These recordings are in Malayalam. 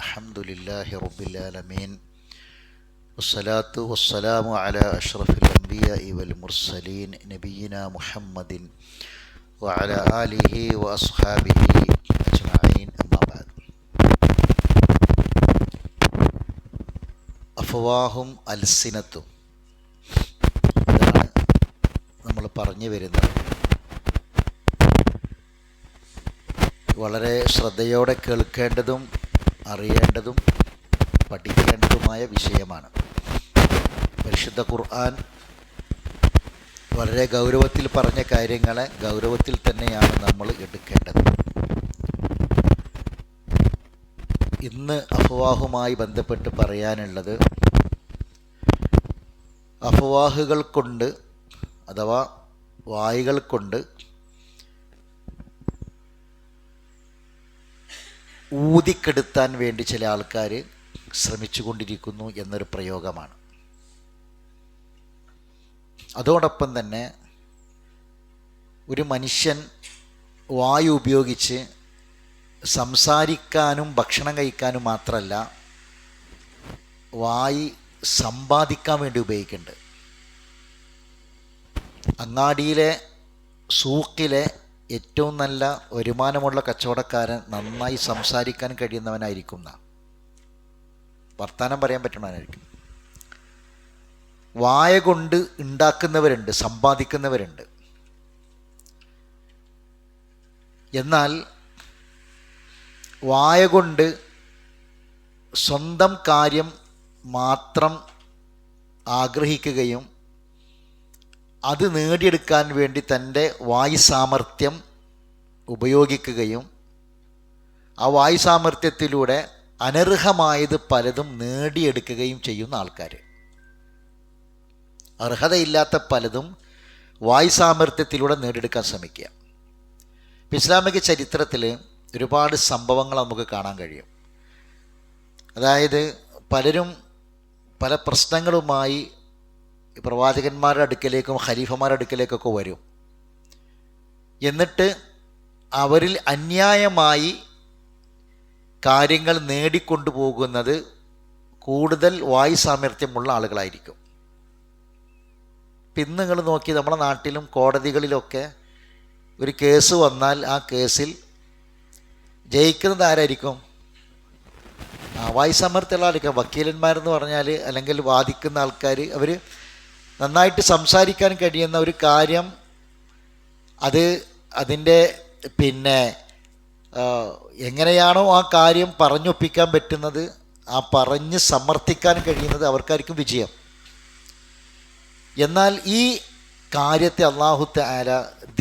അൽഹംദുലില്ലാഹി റബ്ബിൽ ആലമീൻ വസ്സലാത്തു വസ്സലാമു അലാ അഷ്റഫിൽ അംബിയാഇ വൽ മുർസലീൻ നബിയിനാ മുഹമ്മദിൻ വഅലാ ആലിഹി വഅസ്ഹാബിഹി അജ്മഈൻ. അമ്മാ ബഅദ്. അഫ്വാഹും അൽസിനത്തും, ഇതാണ് നമ്മൾ പറഞ്ഞു വരുന്നത്. വളരെ ശ്രദ്ധയോടെ കേൾക്കേണ്ടതും അറിയേണ്ടതും പഠിക്കേണ്ടതുമായ വിഷയമാണ്. പരിശുദ്ധ ഖുർആൻ വളരെ ഗൗരവത്തിൽ പറഞ്ഞ കാര്യങ്ങളെ ഗൗരവത്തിൽ തന്നെയാണ് നമ്മൾ എടുക്കേണ്ടത്. ഇന്ന് അഫ്വാഹുമായി ബന്ധപ്പെട്ട് പറയാനുള്ളത്, അഫ്വാഹുകൾ കൊണ്ട് അഥവാ വായുകൾ കൊണ്ട് ഊതിക്കെടുത്താൻ വേണ്ടി ചില ആൾക്കാർ ശ്രമിച്ചു കൊണ്ടിരിക്കുന്നു എന്നൊരു പ്രയോഗമാണ്. അതോടൊപ്പം തന്നെ ഒരു മനുഷ്യൻ വായു ഉപയോഗിച്ച് സംസാരിക്കാനും ഭക്ഷണം കഴിക്കാനും മാത്രമല്ല, വായു സമ്പാദിക്കാൻ വേണ്ടി ഉപയോഗിക്കുന്നുണ്ട്. അങ്ങാടിയിലെ സൂക്കിലെ ഏറ്റവും നല്ല വരുമാനമുള്ള കച്ചവടക്കാരൻ നന്നായി സംസാരിക്കാൻ കഴിയുന്നവനായിരിക്കും, വർത്തമാനം പറയാൻ പറ്റുന്നവനായിരിക്കും. വായ കൊണ്ട് ഉണ്ടാക്കുന്നവരുണ്ട്, സമ്പാദിക്കുന്നവരുണ്ട്. എന്നാൽ വായ കൊണ്ട് സ്വന്തം കാര്യം മാത്രം ആഗ്രഹിക്കുകയും അത് നേടിയെടുക്കാൻ വേണ്ടി തൻ്റെ വായു സാമർഥ്യം ഉപയോഗിക്കുകയും ആ വായു സാമർഥ്യത്തിലൂടെ അനർഹമായത് പലതും നേടിയെടുക്കുകയും ചെയ്യുന്ന ആൾക്കാർ, അർഹതയില്ലാത്ത പലതും വായു സാമർഥ്യത്തിലൂടെ നേടിയെടുക്കാൻ ശ്രമിക്കുക. ഇസ്ലാമിക ചരിത്രത്തിൽ ഒരുപാട് സംഭവങ്ങൾ നമുക്ക് കാണാൻ കഴിയും. അതായത് പലരും പല പ്രശ്നങ്ങളുമായി പ്രവാചകന്മാരുടെ അടുക്കലേക്കും ഖലീഫമാരുടെ അടുക്കലേക്കൊക്കെ വരും. എന്നിട്ട് അവരിൽ അന്യായമായി കാര്യങ്ങൾ നേടിക്കൊണ്ടുപോകുന്നത് കൂടുതൽ വായു സാമർഥ്യമുള്ള ആളുകളായിരിക്കും. ഇന്ന് നിങ്ങൾ നോക്കി, നമ്മുടെ നാട്ടിലും കോടതികളിലൊക്കെ ഒരു കേസ് വന്നാൽ ആ കേസിൽ ജയിക്കുന്നത് ആരായിരിക്കും? വായു സാമർഥ്യമുള്ളതായിരിക്കും. വക്കീലന്മാരെന്ന് പറഞ്ഞാൽ, അല്ലെങ്കിൽ വാദിക്കുന്ന ആൾക്കാർ, അവർ നന്നായിട്ട് സംസാരിക്കാൻ കഴിയുന്ന ഒരു കാര്യം, അതിൻ്റെ എങ്ങനെയാണോ ആ കാര്യം പറഞ്ഞൊപ്പിക്കാൻ പറ്റുന്നത്, ആ പറഞ്ഞ് സമർത്ഥിക്കാൻ കഴിയുന്നത് അവർക്കായിരിക്കും വിജയം. എന്നാൽ ഈ കാര്യത്തെ അല്ലാഹു തആല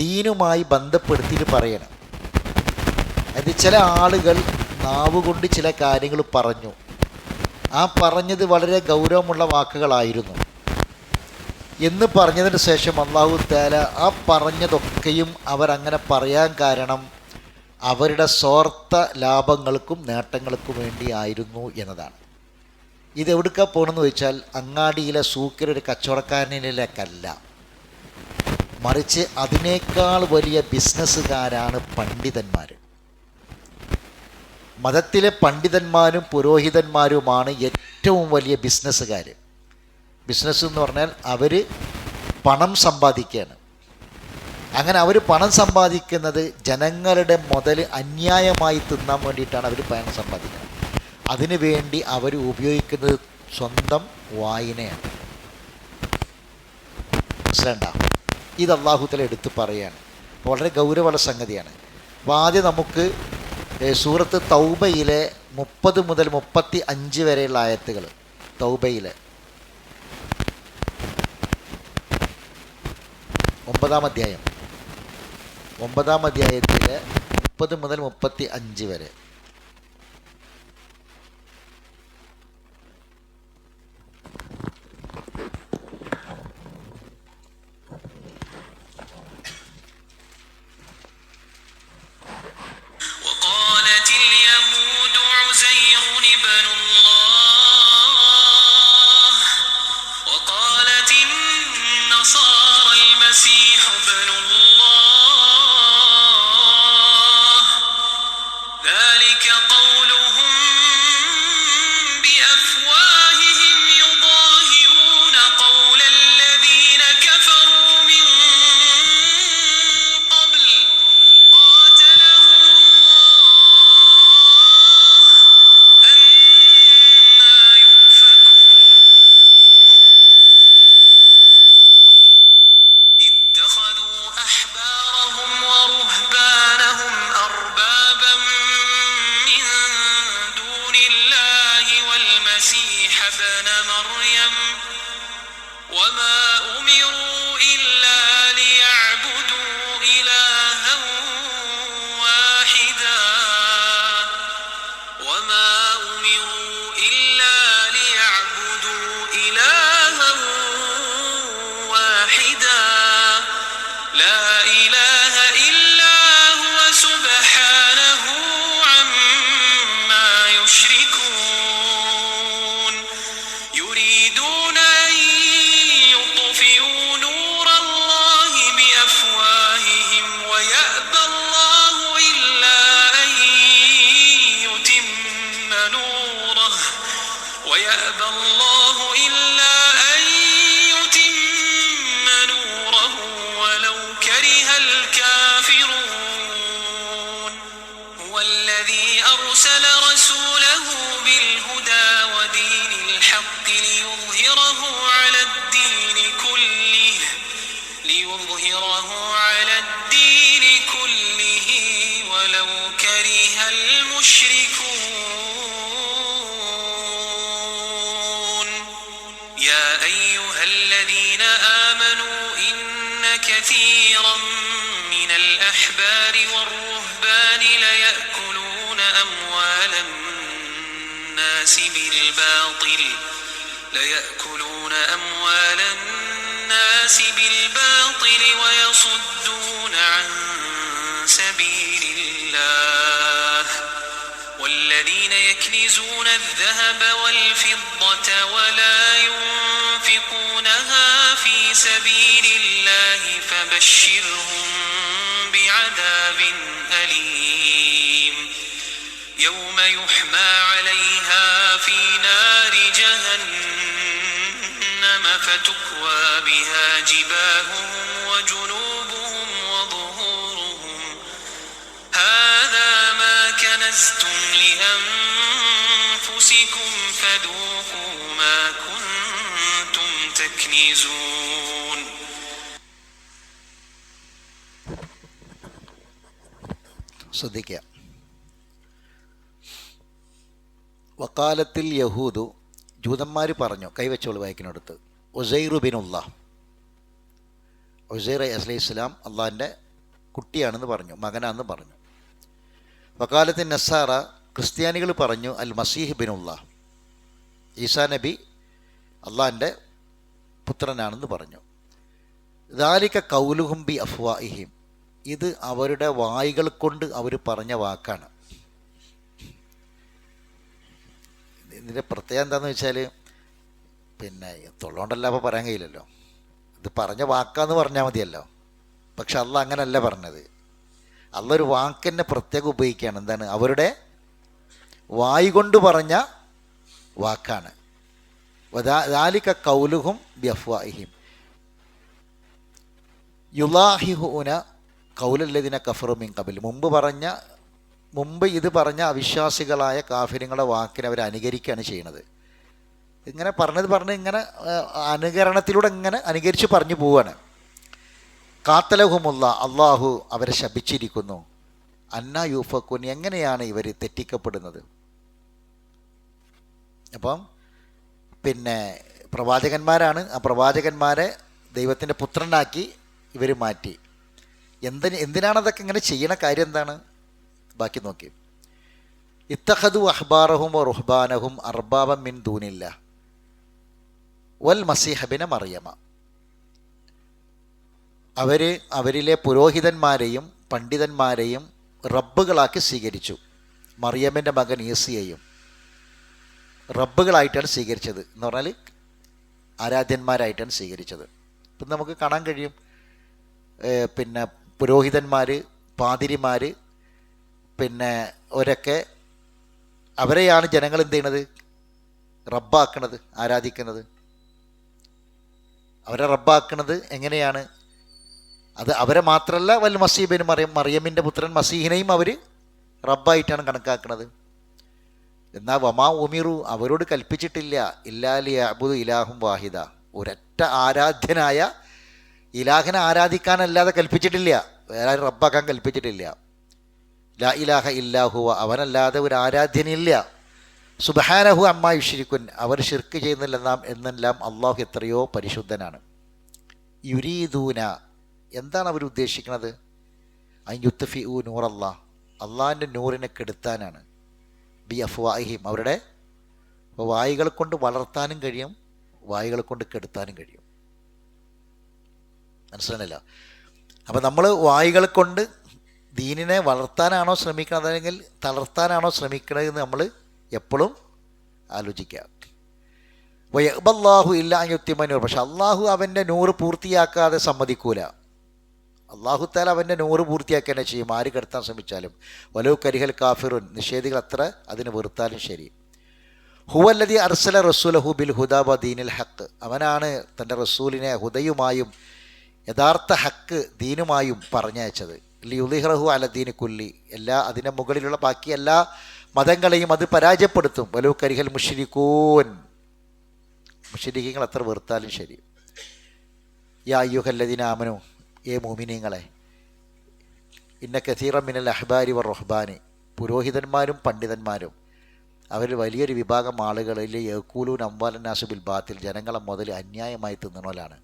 ദീനുമായി ബന്ധപ്പെടുത്തിയിട്ട് പറയണം. അത് ചില ആളുകൾ നാവുകൊണ്ട് ചില കാര്യങ്ങൾ പറഞ്ഞു, ആ പറഞ്ഞത് വളരെ ഗൗരവമുള്ള വാക്കുകളായിരുന്നു എന്ന് പറഞ്ഞതിന് ശേഷം അല്ലാഹു തആല ആ പറഞ്ഞതൊക്കെയും അവരങ്ങനെ പറയാൻ കാരണം അവരുടെ സ്വാർത്ഥ ലാഭങ്ങൾക്കും നേട്ടങ്ങൾക്കും വേണ്ടി ആയിരുന്നു എന്നതാണ്. ഇതെവിടുക്കാണ് പോകണമെന്ന് ചോദിച്ചാൽ, അങ്ങാടിയിലെ സൂക്കിലൊരു കച്ചവടക്കാരനിലേക്കല്ല, മറിച്ച് അതിനേക്കാൾ വലിയ ബിസിനസ്സുകാരാണ് പണ്ഡിതന്മാർ. മതത്തിലെ പണ്ഡിതന്മാരും പുരോഹിതന്മാരുമാണ് ഏറ്റവും വലിയ ബിസിനസ്സുകാർ. ബിസിനസ് എന്ന് പറഞ്ഞാൽ അവർ പണം സമ്പാദിക്കുകയാണ്. അങ്ങനെ അവർ പണം സമ്പാദിക്കുന്നത് ജനങ്ങളുടെ മുതൽ അന്യായമായി തിന്നാൻ വേണ്ടിയിട്ടാണ് അവർ പണം സമ്പാദിക്കുന്നത്. അതിനു വേണ്ടി അവർ ഉപയോഗിക്കുന്നത് സ്വന്തം വായിനെയാണ്. മനസ്സിലുണ്ടോ? ഇത് അല്ലാഹു തആല എടുത്ത് പറയുകയാണ്. വളരെ ഗൗരവമുള്ള സംഗതിയാണ്. അപ്പോൾ ആദ്യം നമുക്ക് സൂറത്ത് തൗബയിലെ 30 മുതൽ 35 വരെയുള്ള ആയത്തുകൾ, തൗബയിലെ 9-ാം അധ്യായം, 9-ാം അധ്യായത്തിലെ 30 മുതൽ 35 വരെ. المسيح ابن الله ابن مريم وما أمروا إلا ليعبدوا إلها واحدا وما أمروا إلا ليعبدوا إلها واحدا لا إله إلا هو سبحانه عما يشركون يريدون أن يطفئوا نور الله بأفواههم ويأبى الله إلا أن يتم نوره ويأبى الله إلا أن يتم نوره ولو كره الكافرون هو الذي أرسل رسوله بالهدى ودين الحق ليظهره على الدين كله ولو كره المشركون يا أيها الذين آمنوا إن كثيرا من الأحبار والرهبان ليأكلون أموال الناس بالباطل ويصدون عن سبيل الله والذين يكنزون الذهب والفضة ولا ينفقونها في سبيل الله فبشرهم بعذاب أليم يوم يحمى عليها في نار جهنم فتكوى بها جباههم وجنوبهم وظهورهم هذا ما كنزتم لأنفسكم فذوقوا ما كنتم تكنزون ശ്രദ്ധിക്കുക. വക്കാലത്തിൽ യഹൂദു, ജൂതന്മാർ പറഞ്ഞു, കൈവച്ചോളൂ വായിക്കിനടുത്ത്, ഉസൈറു ബിനുല്ലാ, ഉസൈർ അലൈഹി സ്വലാം അള്ളാഹിൻ്റെ കുട്ടിയാണെന്ന് പറഞ്ഞു, മകനാണെന്ന് പറഞ്ഞു. വക്കാലത്തിൽ നസാറ, ക്രിസ്ത്യാനികൾ പറഞ്ഞു, അൽ മസീഹ് ബിനുല്ലാ, ഈസാ നബി അള്ളാഹിൻ്റെ പുത്രനാണെന്ന് പറഞ്ഞു. ദാലിക കൗലുഹും ബി അഫ്വാഇഹിം, ഇത് അവരുടെ വായികൾ കൊണ്ട് അവർ പറഞ്ഞ വാക്കാണ്. ഇതിൻ്റെ പ്രത്യേകത എന്താണെന്ന് വെച്ചാൽ, പിന്നെ തൊള്ളോണ്ടല്ല അപ്പോൾ പറയാൻ കഴിയില്ലല്ലോ, ഇത് പറഞ്ഞ വാക്കാന്ന് പറഞ്ഞാൽ മതിയല്ലോ. പക്ഷെ അള്ളാഹ് അങ്ങനല്ല പറഞ്ഞത്. അള്ളാഹ് ഒരു വാക്കിനെ പ്രത്യേകം ഉപയോഗിക്കുകയാണ്. എന്താണ്? അവരുടെ വായി കൊണ്ട് പറഞ്ഞ വാക്കാണ്. ദാലിക കൗലുഹും ബി അഫ്വാഇഹിം യുലാഹിഹൂന കൗലല്ലദീന കഫറു മിൻ ഖബൽ, മുമ്പ് ഇത് പറഞ്ഞ അവിശ്വാസികളായ കാഫിറുകളുടെ വാക്കിനെ അവർ അനുകരിക്കുകയാണ് ചെയ്യുന്നത്. ഇങ്ങനെ പറഞ്ഞ് ഇങ്ങനെ അനുകരണത്തിലൂടെ ഇങ്ങനെ അനുകരിച്ച് പറഞ്ഞു പോവുകയാണ്. കാത്തലഹുമുള്ള, അള്ളാഹു അവരെ ശപിച്ചിരിക്കുന്നു. അന്നാ യൂഫക്കുൻ, എങ്ങനെയാണ് ഇവർ തെറ്റിക്കപ്പെടുന്നത്? അപ്പം പിന്നെ പ്രവാചകന്മാരാണ്, ആ പ്രവാചകന്മാരെ ദൈവത്തിൻ്റെ പുത്രനാക്കി ഇവർ മാറ്റി. എന്തിനാണതൊക്കെ ഇങ്ങനെ ചെയ്യണ കാര്യം എന്താണ്? ബാക്കി നോക്കി. ഇത്തഖദു അഹ്ബാറഹും വ റുഹ്ബാനഹും അർബാബൻ മിൻ ദൂനില്ല വൽ മസീഹ ബിന മറിയമ, അവരിലെ പുരോഹിതന്മാരെയും പണ്ഡിതന്മാരെയും റബ്ബുകളാക്കി സ്വീകരിച്ചു. മറിയമ്മിൻ്റെ മകൻ ഈസയെയും റബ്ബുകളായിട്ടാണ് സ്വീകരിച്ചത്. എന്ന് പറഞ്ഞാൽ ആരാധ്യന്മാരായിട്ടാണ് സ്വീകരിച്ചത്. ഇപ്പം നമുക്ക് കാണാൻ കഴിയും, പിന്നെ പുരോഹിതന്മാർ, പാതിരിമാർ, പിന്നെ അവരൊക്കെ അവരെയാണ് ജനങ്ങൾ എന്ത് ചെയ്യണത്? റബ്ബാക്കണത്, ആരാധിക്കുന്നത്. അവരെ റബ്ബാക്കണത് എങ്ങനെയാണ്? അത് അവരെ മാത്രമല്ല, വൽ മസീബിന് മറിയമ്മിൻ്റെ പുത്രൻ മസീഹിനെയും അവർ റബ്ബായിട്ടാണ് കണക്കാക്കുന്നത്. എന്നാൽ വമാ ഉമിറു, അവരോട് കൽപ്പിച്ചിട്ടില്ല, ഇല്ലാ ലിയഅ്ബുദു ഇലാഹും വാഹിദ, ഒരൊറ്റ ആരാധ്യനായ ഇലാഹിനെ ആരാധിക്കാനല്ലാതെ കൽപ്പിച്ചിട്ടില്ല, വേറെ റബ്ബാക്കാൻ കൽപ്പിച്ചിട്ടില്ല. ലാ ഇലാഹ ഇല്ലാഹുവ, അവനല്ലാതെ ഒരു ആരാധ്യനില്ല. സുബ്ഹാനഹു അമ്മാ യുശ്രിക്കുൻ, അവർ ഷിർക്ക് എന്നെല്ലാം അള്ളാഹു എത്രയോ പരിശുദ്ധനാണ്. യുരീദൂന, എന്താണ് അവർ ഉദ്ദേശിക്കുന്നത്? യുത്ഫിഉ നൂറല്ലാഹ്, അള്ളാഹിൻ്റെ നൂറിനെ കെടുത്താനാണ്. ബി അഫ്വാഹിം, അവരുടെ വായുകൾ കൊണ്ട് വളർത്താനും കഴിയും, വായുകൾ കൊണ്ട് കെടുത്താനും കഴിയും. മനസ്സിലായില്ല? അപ്പം നമ്മൾ വായുകൾ കൊണ്ട് ദീനിനെ വളർത്താനാണോ ശ്രമിക്കുന്നത്, അല്ലെങ്കിൽ തളർത്താനാണോ ശ്രമിക്കണതെന്ന് നമ്മൾ എപ്പോഴും ആലോചിക്കുക. വയഅ്ബല്ലാഹു ഇല്ലാ അൻ യുത്തിമ്മ നൂർ, പക്ഷെ അള്ളാഹു അവൻ്റെ നൂറ് പൂർത്തിയാക്കാതെ സമ്മതിക്കൂല. അള്ളാഹു തആല അവൻ്റെ നൂറ് പൂർത്തിയാക്കുക തന്നെ ചെയ്യും, ആര് കെടുത്താൻ ശ്രമിച്ചാലും. വലൗ കരിഹൽ കാഫിറുൻ, നിഷേധികൾ അത്ര അതിന് വെറുത്താലും ശരി. ഹുവല്ലദി അർസല റസൂലഹു ബിൽ ഹുദാ വ ദീനിൽ ഹക്ക്, അവനാണ് തൻ്റെ റസൂലിനെ ഹുദയുമായും യഥാർത്ഥ ഹക്ക് ദീനുമായും പറഞ്ഞയച്ചത്. ലിയുളിഹ്റഹു അല ദീനി കുല്ലി, അതിൻ്റെ മുകളിലുള്ള ബാക്കി എല്ലാ മതങ്ങളെയും അത് പരാജയപ്പെടുത്തും. വലൗ കരിഹൽ മുശ്രികൂൻ, മുശ്രിക്കീങ്ങൾ അത്ര വെറുത്താലും ശരി. യാ അയ്യുഹല്ലദീന ആമനു, ഏ മുഅ്മിനീങ്ങളെ, ഇന്ന കസീറൻ മിനൽ അഹ്ബാരി വർ റുഹ്ബാനി, പുരോഹിതന്മാരും പണ്ഡിതന്മാരും അവരിൽ വലിയൊരു വിഭാഗം ആളുകളിൽ യഖൂലൂന അംവാലന്നാസി ബിൽ ബാത്തിൽ, ജനങ്ങളെ മുതൽ അന്യായമായി തിന്നണോലാണ്.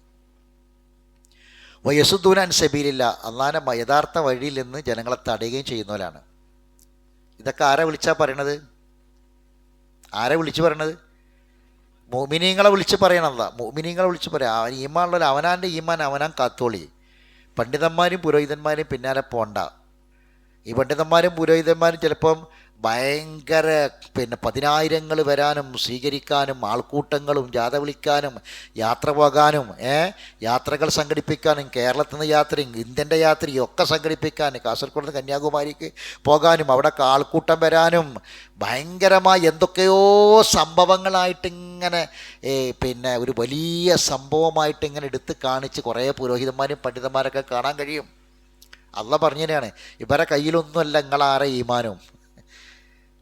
വയസുദ്ദൂന അൻ സബീലില്ലാ, അള്ളാഹുവിൻ്റെ യഥാർത്ഥ വഴിയിൽ നിന്ന് ജനങ്ങളെ തടയുകയും ചെയ്യുന്നവരാണ്. ഇതൊക്കെ ആരെ വിളിച്ചാൽ പറയണത്? ആരെ വിളിച്ച് പറയണത്? മുഅ്മിനീങ്ങളെ വിളിച്ച് പറയണല്ല. മുഅ്മിനീങ്ങളെ വിളിച്ച് പറയാം. ഈമാനുള്ള അവനാൻ്റെ ഈമാൻ അവനാൻ കാത്തോളി. പണ്ഡിതന്മാരും പുരോഹിതന്മാരും പിന്നാലെ പോണ്ട. ഈ പണ്ഡിതന്മാരും പുരോഹിതന്മാരും ചിലപ്പം ഭയങ്കര പതിനായിരങ്ങൾ വരാനും സ്വീകരിക്കാനും ആൾക്കൂട്ടങ്ങളും ജാഥ വിളിക്കാനും യാത്ര പോകാനും യാത്രകൾ സംഘടിപ്പിക്കാനും, കേരളത്തിൽ നിന്ന് യാത്രയും ഇന്ത്യൻ്റെ യാത്രയും ഒക്കെ സംഘടിപ്പിക്കാനും, കാസർഗോഡ് നിന്ന് കന്യാകുമാരിക്ക് പോകാനും അവിടെ ആൾക്കൂട്ടം വരാനും ഭയങ്കരമായി എന്തൊക്കെയോ സംഭവങ്ങളായിട്ടിങ്ങനെ ഒരു വലിയ സംഭവമായിട്ട് ഇങ്ങനെ എടുത്ത് കാണിച്ച് കുറേ പുരോഹിതന്മാരും പണ്ഡിതന്മാരൊക്കെ കാണാൻ കഴിയും. അള്ളാഹ് പറഞ്ഞു തന്നെയാണ്, ഇവരെ കയ്യിലൊന്നുമല്ല നിങ്ങളാരെ ഈമാനും.